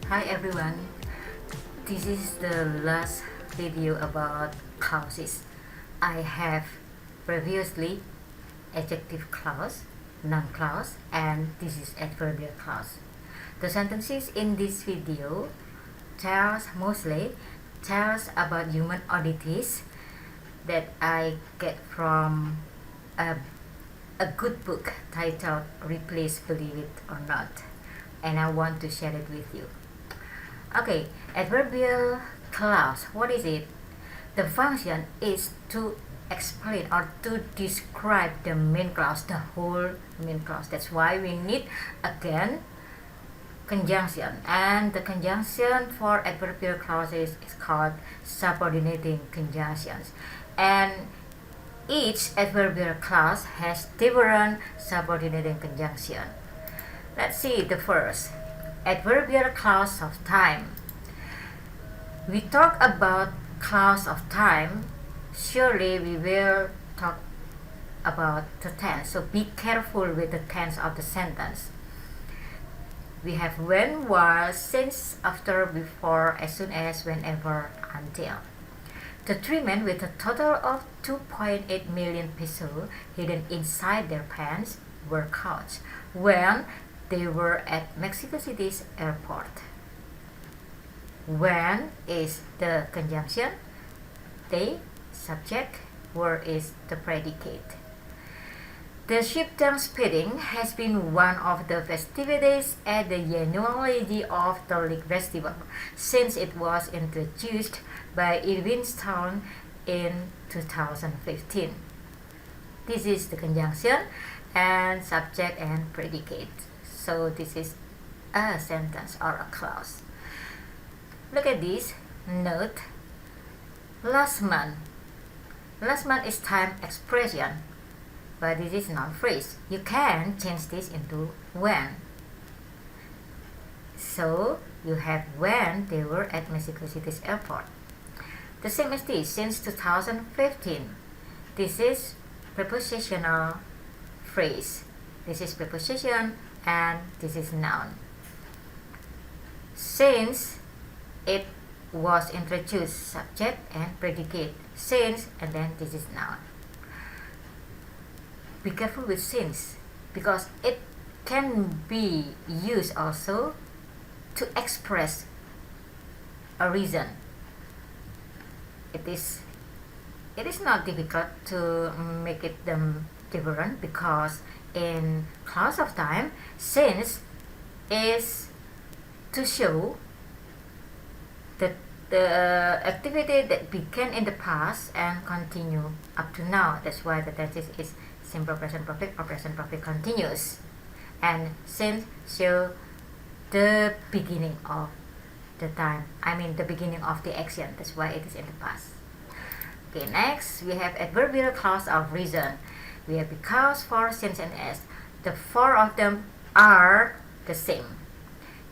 Hi everyone, this is the last video about clauses. I have previously adjective clause, noun clause, and this is adverbial clause. The sentences in this video mostly tells about human oddities that I get from a good book titled Replace Believe It or Not, and I want to share it with you. Okay, adverbial clause, what is it? The function is to explain or to describe the main clause, the whole main clause. That's why we need again conjunction, and the conjunction for adverbial clauses is called subordinating conjunctions, and each adverbial clause has different subordinating conjunction. Let's see the first adverbial clause of time. We talk about clause of time, surely we will talk about the tense, so be careful with the tense of the sentence. We have when, while, since, after, before, as soon as, whenever, until. The three men with a total of 2.8 million pesos hidden inside their pants were caught when they were at Mexico City's airport. When is the conjunction, they, subject, were is the predicate. The ship-down speeding has been one of the festivities at the annuality of the Lake Festival since it was introduced by Edwin Stone in 2015. This is the conjunction and subject and predicate. So this is a sentence or a clause. Look at this. Note, last month. Last month is time expression, but this is not phrase. You can change this into when. So you have when they were at Mexico City's airport. The same as this, since 2015. This is prepositional phrase. This is preposition and this is noun. Since it was introduced, subject and predicate. Since, and then this is noun. Be careful with since, because it can be used also to express a reason. It is not difficult to make it them different, because in clause of time, since is to show that the activity that began in the past and continue up to now. That's why the tense is simple present perfect or present perfect continuous, and since show the beginning of the time, the beginning of the action. That's why it is in the past. Okay, next we have adverbial clause of reason. We have because, for, since, and as. The four of them are the same.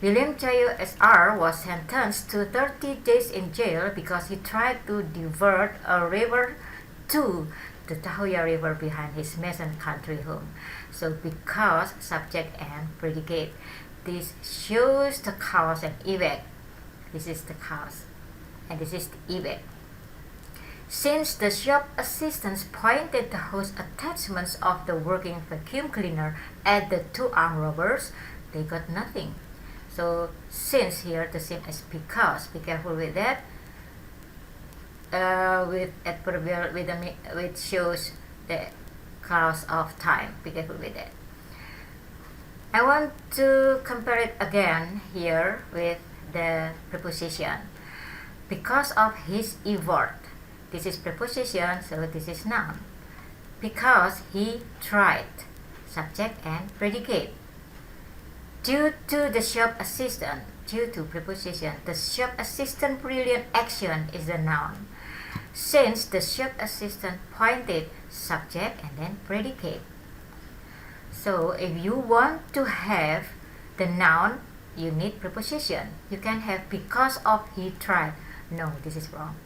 William Chayo S.R. was sentenced to 30 days in jail because he tried to divert a river to the Tahoya River behind his Mason country home. So because, subject and predicate. This shows the cause and effect. This is the cause and this is the effect. Since the shop assistants pointed the hose attachments of the working vacuum cleaner at the two armed robbers, they got nothing. So since here the same as because. Be careful with that. With adverbial which shows the clause of time. Be careful with that. I want to compare it again here with the preposition. Because of his effort. This is preposition, so this is noun. Because he tried, subject and predicate. Due to the shop assistant, due to preposition, the shop assistant brilliant action is the noun. Since the shop assistant pointed, subject and then predicate. So if you want to have the noun, you need preposition. You can have because of he tried. No, this is wrong.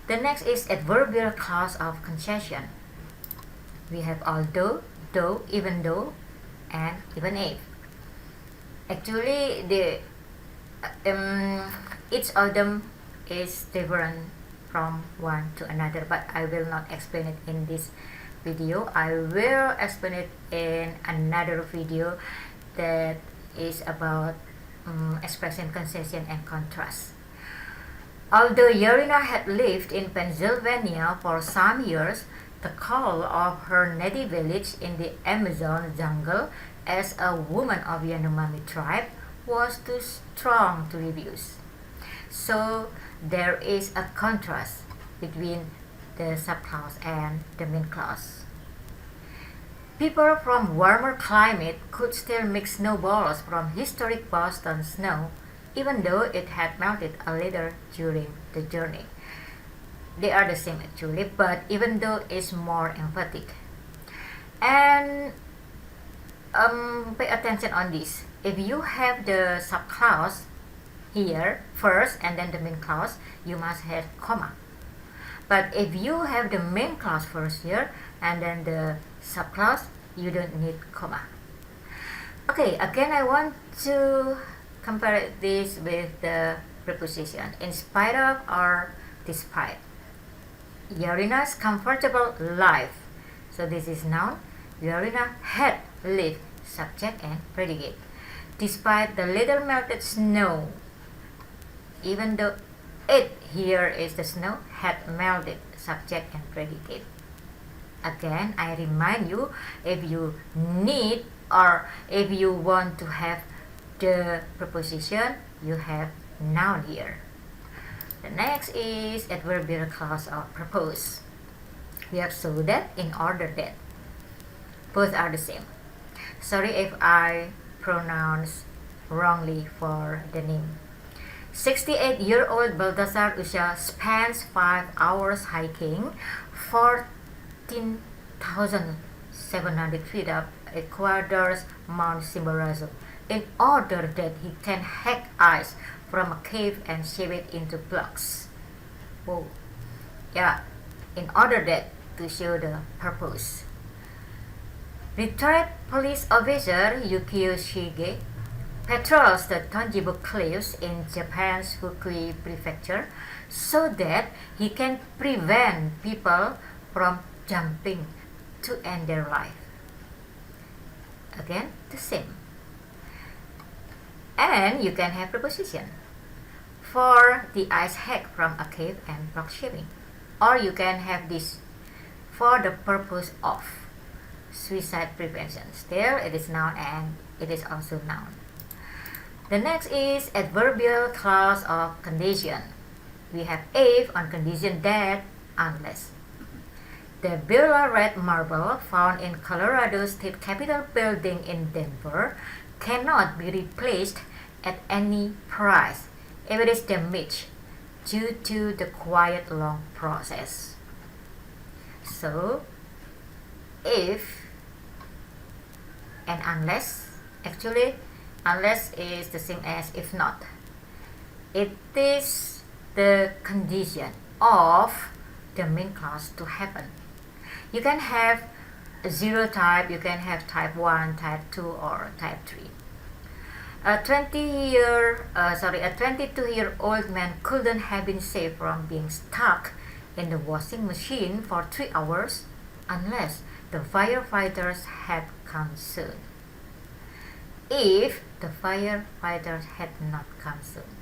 The next is adverbial clause of concession. We have although, though, and even if. Actually, the Each of them is different from one to another, but I will not explain it in this video. I will explain it in another video that is about expression, concession, and contrast. Although Yarina had lived in Pennsylvania for some years, the call of her native village in the Amazon jungle as a woman of Yanomami tribe was too strong to refuse. So there is a contrast between the subclause and the main clause. People from warmer climate could still make snowballs from historic Boston snow, even though it had melted a little during the journey. They are the same actually, but even though it's more emphatic. And pay attention on this. If you have the subclause here first and then the main clause, you must have comma. But if you have the main clause first here and then the subclause, you don't need comma. Okay, again I want to compare this with the preposition in spite of or despite. Yarina's comfortable life. So this is noun. Yarina had lived, subject and predicate. Despite the little melted snow, even though it here is the snow had melted, subject and predicate. Again, I remind you, if you need or if you want to have the preposition, you have noun here. The next is adverbial clause of purpose. We have so that, in order that. Both are the same. Sorry if I pronounce wrongly for the name. 68-year-old Balthasar Usha spends 5 hours hiking 14,700 feet up Ecuador's Mount Chimborazo in order that he can hack ice from a cave and shape it into blocks. Whoa. Yeah, in order that, to show the purpose. Retired police officer Yukio Shige patrols the Tonjibu Cliffs in Japan's Fukui Prefecture so that he can prevent people from jumping to end their life. Again, the same. And you can have preposition for the ice hack from a cave and block shaping. Or you can have this for the purpose of suicide prevention. Still, it is noun and it is also noun. The next is adverbial clause of condition. We have if on condition that, unless. The Birla red marble found in Colorado State Capitol building in Denver cannot be replaced at any price if it is damaged due to the quiet long process. So, if and unless, actually unless is the same as if not. It is the condition of the main clause to happen. You can have a 0 type, you can have type 1, type 2 or type 3. A 22-year-old man couldn't have been saved from being stuck in the washing machine for 3 hours unless the firefighters had come soon. If the firefighters had not come soon,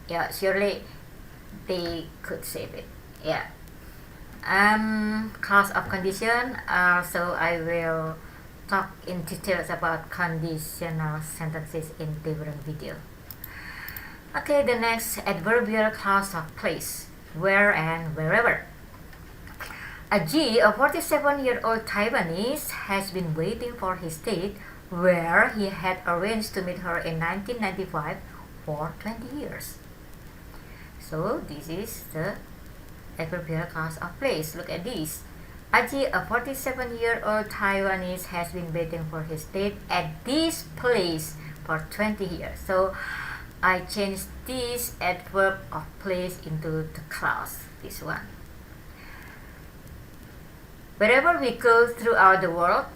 yeah, surely they could save it. Yeah. Clause of condition. So I will talk in details about conditional sentences in different video. Okay, the next adverbial clause of place, where and wherever. Aji, a 47-year-old Taiwanese, has been waiting for his date where he had arranged to meet her in 1995 for 20 years. So this is the adverbial clause of place. Look at this. Aji, a 47-year-old Taiwanese, has been waiting for his date at this place for 20 years. So I changed this adverb of place into the clause, this one. Wherever we go throughout the world,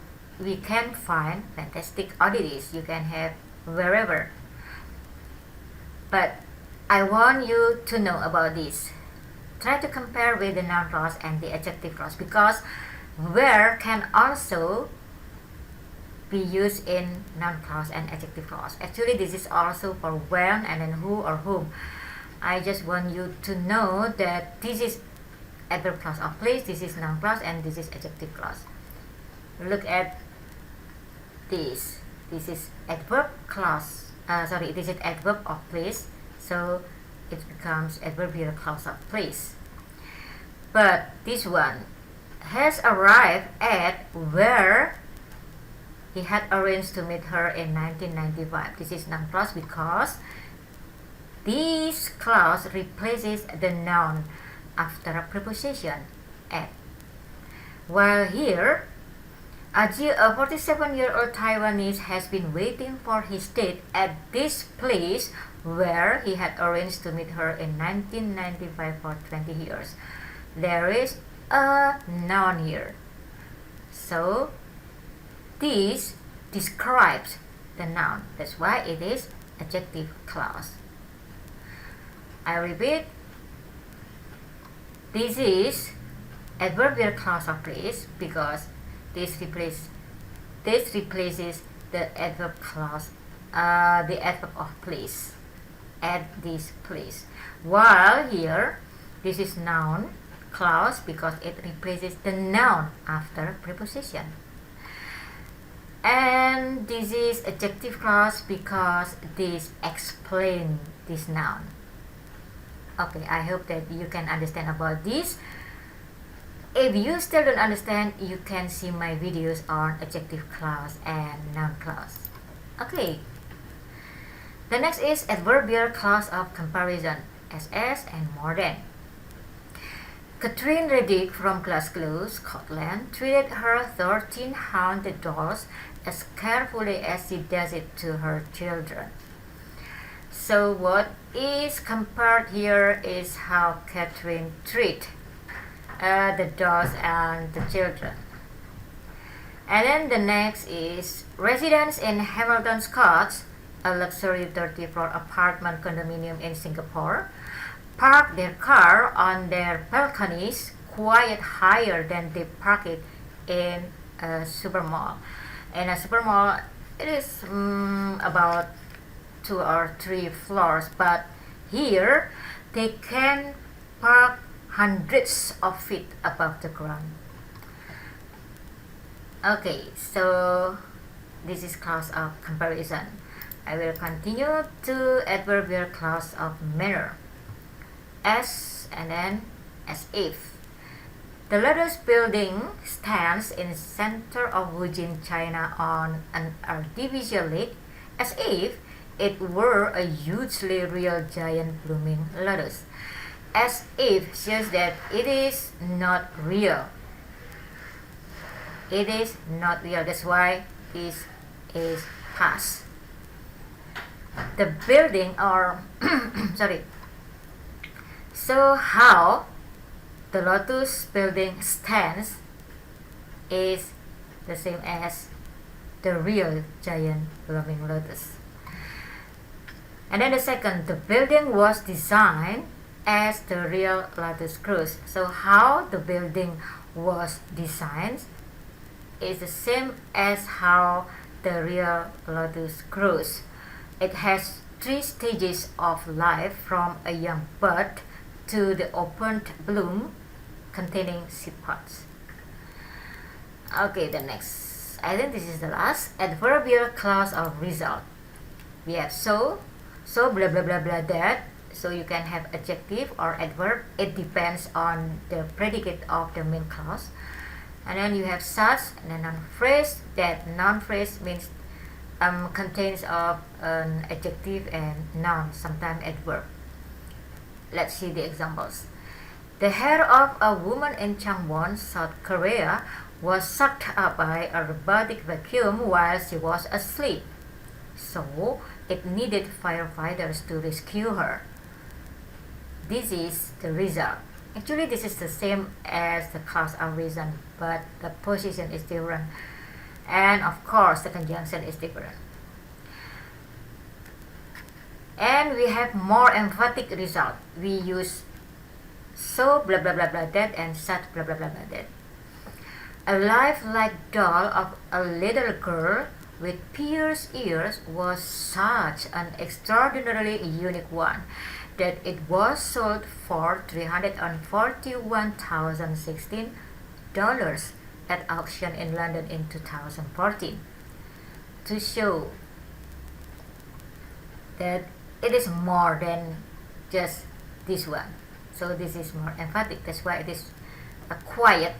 we can find fantastic oddities. You can have wherever. But I want you to know about this. Try to compare with the noun clause and the adjective clause, because where can also be used in noun clause and adjective clause. Actually, this is also for when and then who or whom. I just want you to know that this is adverb clause of place, this is noun clause, and this is adjective clause. Look at this. This is adverb clause. This is adverb of place, so it becomes adverbial clause of place. But this one has arrived at where he had arranged to meet her in 1995. This is noun clause because this clause replaces the noun after a preposition at. While here, Ajie, a 47-year-old Taiwanese, has been waiting for his date at this place where he had arranged to meet her in 1995 for 20 years. There is a noun here. So, this describes the noun. That's why it is adjective clause. I repeat, this is adverbial clause of place because this replaces the adverb clause, the adverb of place, at this place. While here, this is noun clause because it replaces the noun after preposition. And this is adjective clause because this explains this noun. Okay, I hope that you can understand about this. If you still don't understand, you can see my videos on adjective clause and noun clause. Okay. The next is adverbial clause of comparison, as and more than. Catherine Reddick from Glasgow, Scotland, treated her 1300 dolls as carefully as she does it to her children. So what is compared here is how Catherine treats the dolls and the children. And then the next is residents in Hamilton Scots, a luxury 30-floor apartment condominium in Singapore, park their car on their balconies quite higher than they park it in a supermall. In a supermall, it is about 2 or 3 floors, but here they can park hundreds of feet above the ground. Okay, so this is clause of comparison. I will continue to adverbial clause of manner. As and then as if. The latest building stands in the center of Wujin, China on an artificial lake as if it were a hugely real giant blooming lotus. As if shows that it is not real. It is not real. That's why this is past. The building or So how the lotus building stands is the same as the real giant blooming lotus. And then the second, the building was designed as the real lotus grows. So how the building was designed is the same as how the real lotus grows. It has 3 stages of life, from a young bud to the opened bloom containing seed pods. Okay, the next, I think this is the last, adverbial clause of result. We have so blah blah blah blah that. So you can have adjective or adverb. It depends on the predicate of the main clause. And then you have such and then noun phrase. That noun phrase means contains of an adjective and noun, sometimes adverb. Let's see the examples. The hair of a woman in Changwon, South Korea, was sucked up by a robotic vacuum while she was asleep. So it needed firefighters to rescue her. This is the result. Actually, this is the same as the clause of reason, but the position is different. And of course, the conjunction is different. And we have more emphatic result. We use so blah blah blah blah that and such blah blah blah blah that. A lifelike doll of a little girl with pierced ears was such an extraordinarily unique one that it was sold for $341,016 at auction in London in 2014, to show that it is more than just this one. So this is more emphatic. That's why it is a quiet,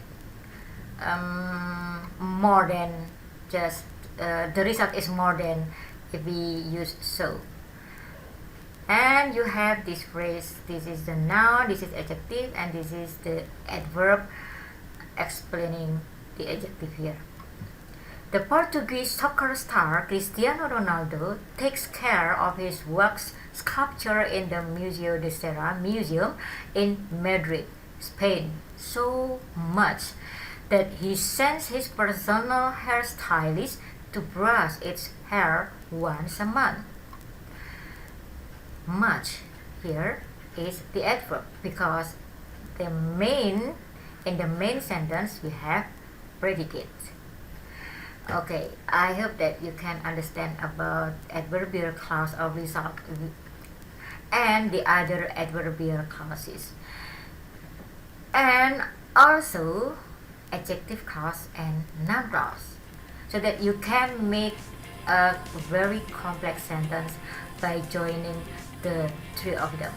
more than just the result is more than if we use so. And you have this phrase. This is the noun, this is adjective, and this is the adverb explaining the adjective here. The Portuguese soccer star Cristiano Ronaldo takes care of his wax sculpture in the Museo de Cera Museum in Madrid, Spain, so much that he sends his personal hairstylist to brush its hair once a month. Much here is the adverb because in the main sentence we have predicate. Okay, I hope that you can understand about adverbial clause or result and the other adverbial clauses, and also adjective clause and noun clause, so that you can make a very complex sentence by joining the three of them,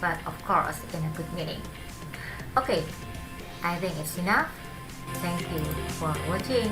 but of course in a good meaning. Okay, I think it's enough. Thank you for watching.